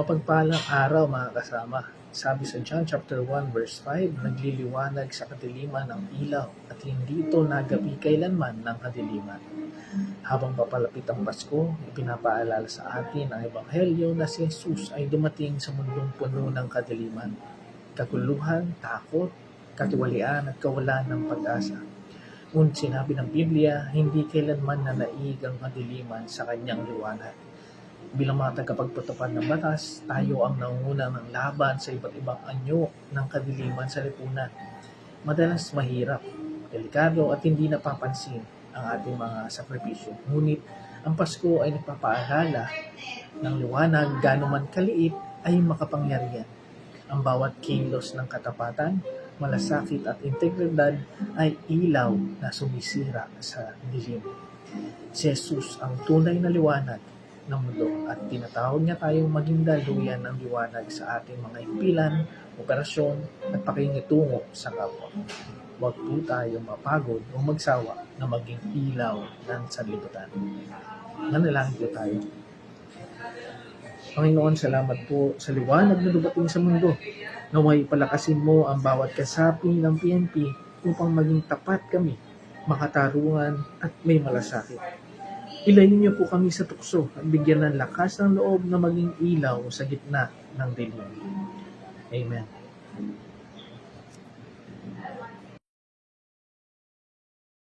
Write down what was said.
Mapagpalang araw mga kasama. Sabi sa John chapter 1 verse 5, nagliliwanag sa kadiliman ng ilaw at hindi ito nagapi kailanman ng kadiliman. Habang papalapit ang Pasko, ipinapaalala sa atin ang Ebanghelyo na si Jesus ay dumating sa mundong puno ng kadiliman, kaguluhan, takot, katiwalian at kawalan ng pag-asa. Ngunit sinabi ng Biblia, hindi kailanman nanaig ang kadiliman sa kanyang liwanag. Bilang mga tagapagpatupad ng batas, tayo ang nangunguna ng laban sa iba't ibang anyo ng kadiliman sa lipunan. Madalas mahirap, delikado at hindi napapansin ang ating mga sakripisyo. Ngunit ang Pasko ay nagpapaalala ng liwanag gaano man kaliit ay makapangyarihan. Ang bawat kilos ng katapatan, malasakit at integridad ay ilaw na sumisira sa dilim. Si Jesus ang tunay na liwanag ng mundo at tinatawag niya tayong maging daluyan ng liwanag sa ating mga himpilan, operasyon at pakingitungo sa kapwa. Huwag po tayo mapagod o magsawa na maging ilaw ng sanlibutan. Manalangin po tayo. Panginoon, salamat po sa liwanag na dumating sa mundo. Naway palakasin mo ang bawat kasapi ng PNP upang maging tapat kami, makatarungan at may malasakit. Ilayin niyo po kami sa tukso at bigyan ng lakas ng loob na maging ilaw sa gitna ng dilim. Amen.